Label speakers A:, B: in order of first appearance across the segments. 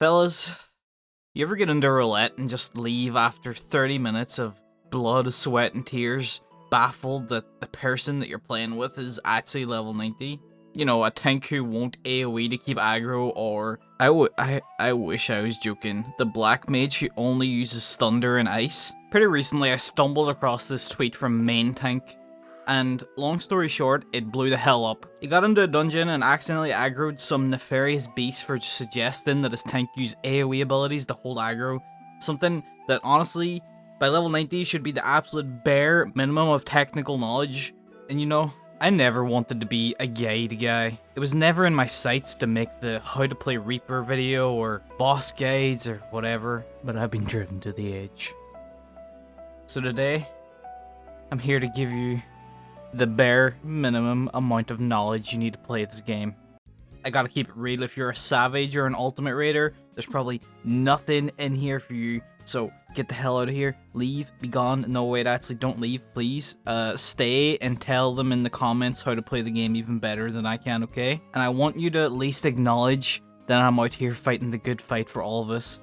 A: Fellas, you ever get into roulette and just leave after 30 minutes of blood, sweat, and tears, baffled that the person that you're playing with is actually level 90? You know, a tank who won't AoE to keep aggro, or I wish I was joking, the black mage who only uses thunder and ice. Pretty recently I stumbled across this tweet from main tank, and long story short, it blew the hell up. He got into a dungeon and accidentally aggroed some nefarious beast for suggesting that his tank use AoE abilities to hold aggro, something that honestly, by level 90 should be the absolute bare minimum of technical knowledge. And you know, I never wanted to be a guide guy. It was never in my sights to make the how to play Reaper video or boss guides or whatever, but I've been driven to the edge. So today, I'm here to give you the bare minimum amount of knowledge you need to play this game. I gotta keep it real, if you're a savage or an ultimate raider, there's probably nothing in here for you, so get the hell out of here, leave, be gone. No wait, actually don't leave, please. Stay and tell them in the comments how to play the game even better than I can, okay? And I want you to at least acknowledge that I'm out here fighting the good fight for all of us.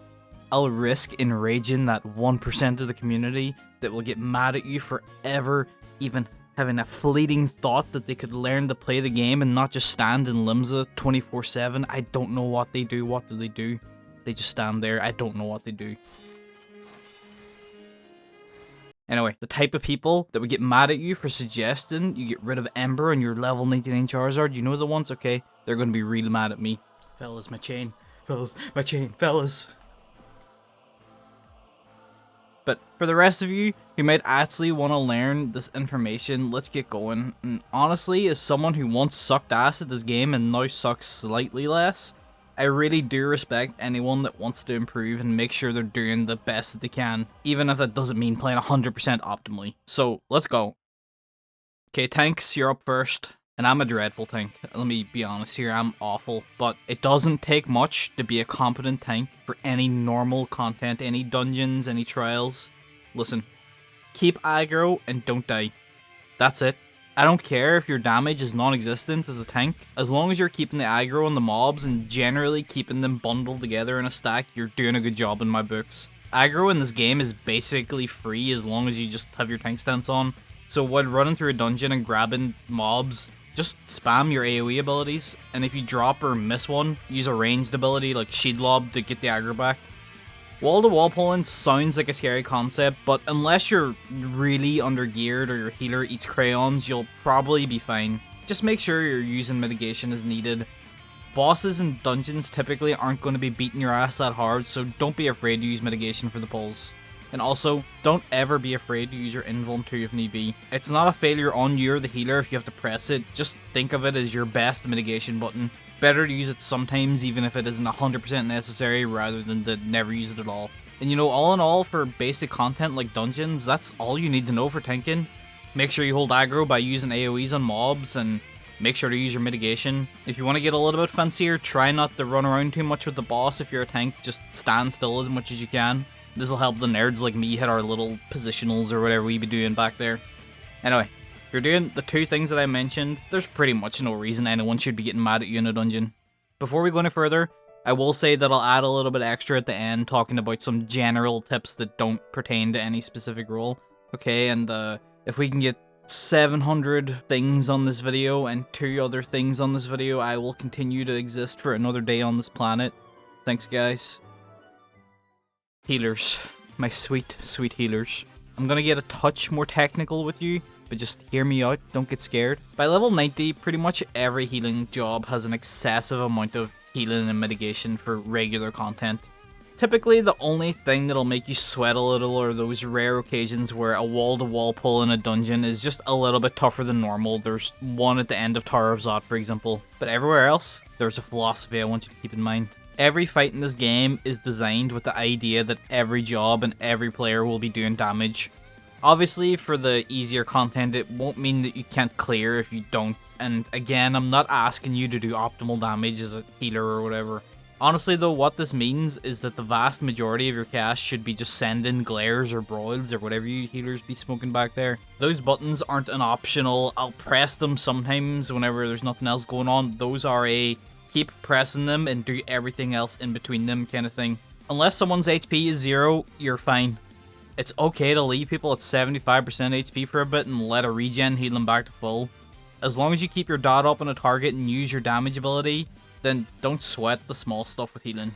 A: I'll risk enraging that 1% of the community that will get mad at you for ever even having a fleeting thought that they could learn to play the game and not just stand in Limsa 24/7. I don't know what they do. What do they do? They just stand there. I don't know what they do. Anyway, the type of people that would get mad at you for suggesting you get rid of Ember on your level 99 Charizard, you know the ones? Okay, they're going to be real mad at me. Fellas, my chain. Fellas, my chain. Fellas. But for the rest of you who might actually want to learn this information, let's get going. And honestly, as someone who once sucked ass at this game and now sucks slightly less, I really do respect anyone that wants to improve and make sure they're doing the best that they can, even if that doesn't mean playing 100% optimally. So let's go. Okay, tanks, you're up first. And I'm a dreadful tank. Let me be honest here, I'm awful. But it doesn't take much to be a competent tank for any normal content, any dungeons, any trials. Listen, keep aggro and don't die. That's it. I don't care if your damage is non-existent as a tank. As long as you're keeping the aggro on the mobs and generally keeping them bundled together in a stack, you're doing a good job in my books. Aggro in this game is basically free as long as you just have your tank stance on. So while running through a dungeon and grabbing mobs, just spam your AoE abilities, and if you drop or miss one, use a ranged ability like Shield Lob to get the aggro back. Wall-to-wall pulling sounds like a scary concept, but unless you're really under-geared or your healer eats crayons, you'll probably be fine. Just make sure you're using mitigation as needed. Bosses in dungeons typically aren't going to be beating your ass that hard, so don't be afraid to use mitigation for the pulls. And also, don't ever be afraid to use your invuln too if need be. It's not a failure on you or the healer if you have to press it, just think of it as your best mitigation button. Better to use it sometimes even if it isn't 100% necessary rather than to never use it at all. And you know, all in all, for basic content like dungeons, that's all you need to know for tanking. Make sure you hold aggro by using AoEs on mobs, and make sure to use your mitigation. If you want to get a little bit fancier, try not to run around too much with the boss if you're a tank, just stand still as much as you can. This will help the nerds like me hit our little positionals or whatever we be doing back there. Anyway, if you're doing the two things that I mentioned, there's pretty much no reason anyone should be getting mad at you in a dungeon. Before we go any further, I will say that I'll add a little bit extra at the end talking about some general tips that don't pertain to any specific role. Okay, and if we can get 700 things on this video and 2 other things on this video, I will continue to exist for another day on this planet. Thanks, guys. Healers. My sweet, sweet healers. I'm gonna get a touch more technical with you, but just hear me out, don't get scared. By level 90, pretty much every healing job has an excessive amount of healing and mitigation for regular content. Typically, the only thing that'll make you sweat a little are those rare occasions where a wall-to-wall pull in a dungeon is just a little bit tougher than normal. There's one at the end of Tower of Zot, for example. But everywhere else, there's a philosophy I want you to keep in mind. Every fight in this game is designed with the idea that every job and every player will be doing damage. Obviously, for the easier content, it won't mean that you can't clear if you don't. And again, I'm not asking you to do optimal damage as a healer or whatever. Honestly though, what this means is that the vast majority of your cast should be just sending glares or broils or whatever you healers be smoking back there. Those buttons aren't an optional, I'll press them sometimes whenever there's nothing else going on. Those are a keep pressing them and do everything else in between them kind of thing. Unless someone's HP is 0, you're fine. It's okay to leave people at 75% HP for a bit and let a regen heal them back to full. As long as you keep your dot up on a target and use your damage ability, then don't sweat the small stuff with healing.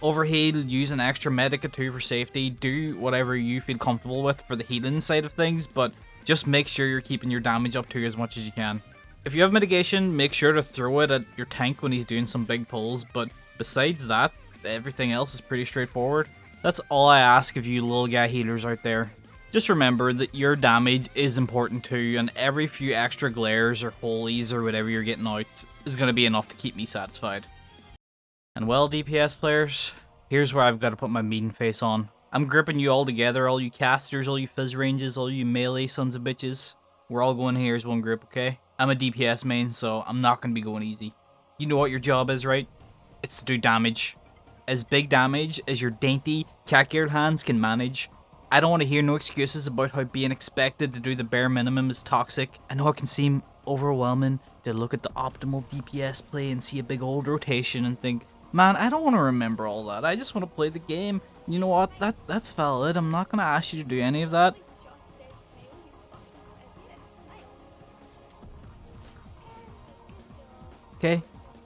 A: Overheal, use an extra medic or 2 for safety, do whatever you feel comfortable with for the healing side of things, but just make sure you're keeping your damage up too as much as you can. If you have mitigation, make sure to throw it at your tank when he's doing some big pulls, but besides that, everything else is pretty straightforward. That's all I ask of you little guy healers out there. Just remember that your damage is important too, and every few extra glares or holies or whatever you're getting out is going to be enough to keep me satisfied. And well, DPS players, here's where I've got to put my mean face on. I'm gripping you all together, all you casters, all you fizz ranges, all you melee sons of bitches. We're all going here as one group, okay? I'm a DPS main, so I'm not going to be going easy. You know what your job is, right? It's to do damage. As big damage as your dainty, cat-geared hands can manage. I don't want to hear no excuses about how being expected to do the bare minimum is toxic. I know it can seem overwhelming to look at the optimal DPS play and see a big old rotation and think, man, I don't want to remember all that. I just want to play the game. You know what? That's valid. I'm not going to ask you to do any of that. Okay,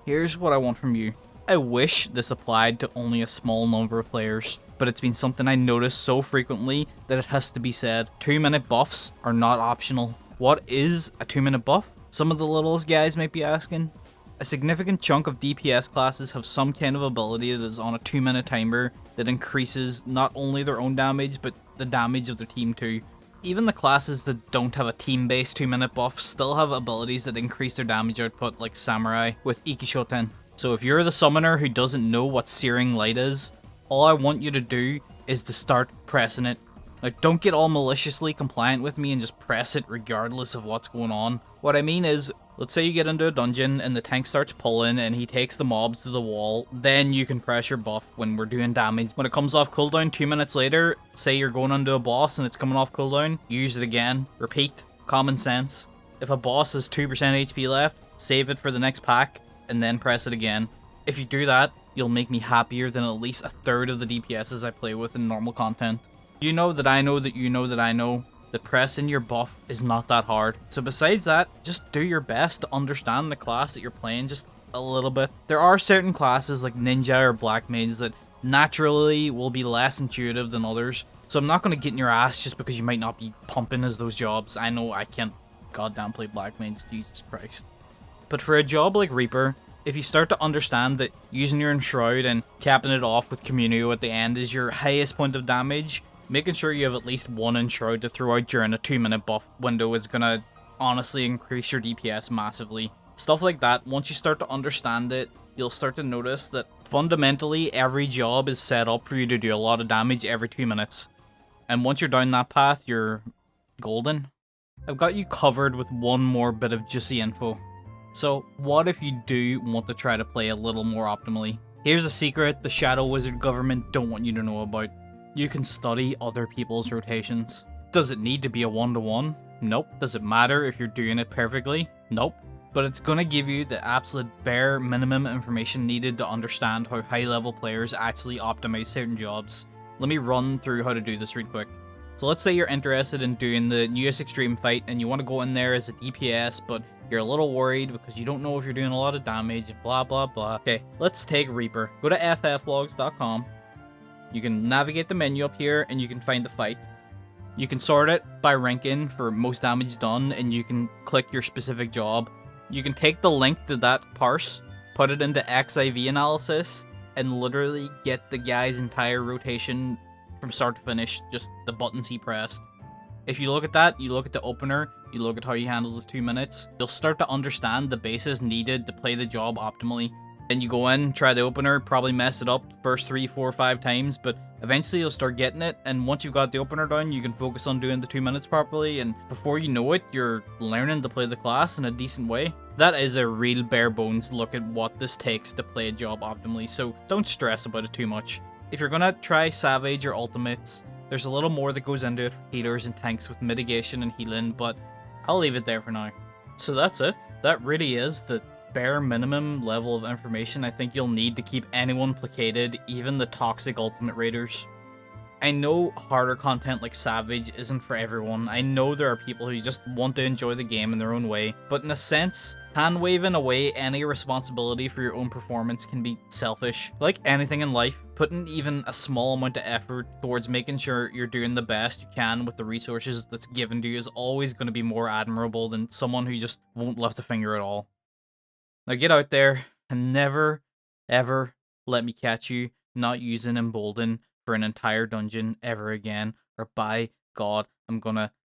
A: here's what I want from you. I wish this applied to only a small number of players, but it's been something I notice so frequently that it has to be said. 2-minute buffs are not optional. What is a 2-minute buff? Some of the littlest guys might be asking. A significant chunk of DPS classes have some kind of ability that is on a 2-minute timer that increases not only their own damage, but the damage of their team too. Even the classes that don't have a team-based 2-minute buff still have abilities that increase their damage output, like Samurai with Ikishoten. So if you're the summoner who doesn't know what Searing Light is, all I want you to do is to start pressing it. Like, don't get all maliciously compliant with me and just press it regardless of what's going on. What I mean is, let's say you get into a dungeon and the tank starts pulling and he takes the mobs to the wall, then you can press your buff when we're doing damage. When it comes off cooldown 2 minutes later, say you're going into a boss and it's coming off cooldown, use it again, repeat, common sense. If a boss has 2% HP left, save it for the next pack, and then press it again. If you do that, you'll make me happier than at least a third of the DPSs I play with in normal content. You know that I know that you know that I know that pressing your buff is not that hard. So besides that, just do your best to understand the class that you're playing just a little bit. There are certain classes like Ninja or Black Mage that naturally will be less intuitive than others. So I'm not going to get in your ass just because you might not be pumping as those jobs. I know I can't goddamn play Black Mage, Jesus Christ. But for a job like Reaper, if you start to understand that using your Enshroud and capping it off with Communio at the end is your highest point of damage, making sure you have at least one Enshroud to throw out during a 2-minute buff window is going to honestly increase your DPS massively. Stuff like that, once you start to understand it, you'll start to notice that fundamentally every job is set up for you to do a lot of damage every 2 minutes. And once you're down that path, you're golden. I've got you covered with one more bit of juicy info. So, what if you do want to try to play a little more optimally? Here's a secret the Shadow Wizard government don't want you to know about. You can study other people's rotations. Does it need to be a 1-to-1? Nope. Does it matter if you're doing it perfectly? Nope. But it's gonna give you the absolute bare minimum information needed to understand how high-level players actually optimize certain jobs. Let me run through how to do this real quick. So let's say you're interested in doing the newest extreme fight and you want to go in there as a DPS, but you're a little worried because you don't know if you're doing a lot of damage and blah blah blah. Okay, let's take Reaper. Go to fflogs.com. You can navigate the menu up here and you can find the fight. You can sort it by ranking for most damage done and you can click your specific job. You can take the link to that parse, put it into FFXIV analysis, and literally get the guy's entire rotation from start to finish, just the buttons he pressed. If you look at that, you look at the opener, you look at how he handles his 2 minutes, you'll start to understand the basis needed to play the job optimally. Then you go in, try the opener, probably mess it up first 3, 4, 5 times, but eventually you'll start getting it, and once you've got the opener down, you can focus on doing the 2 minutes properly, and before you know it, you're learning to play the class in a decent way. That is a real bare bones look at what this takes to play a job optimally, so don't stress about it too much. If you're gonna try Savage or Ultimates, there's a little more that goes into it for healers and tanks with mitigation and healing, but I'll leave it there for now. So that's it. That really is the bare minimum level of information I think you'll need to keep anyone placated, even the toxic ultimate raiders. I know harder content like Savage isn't for everyone. I know there are people who just want to enjoy the game in their own way, but in a sense, hand-waving away any responsibility for your own performance can be selfish. Like anything in life, putting even a small amount of effort towards making sure you're doing the best you can with the resources that's given to you is always going to be more admirable than someone who just won't lift a finger at all. Now get out there and never, ever let me catch you not using Embolden for an entire dungeon ever again, or by God, I'm gonna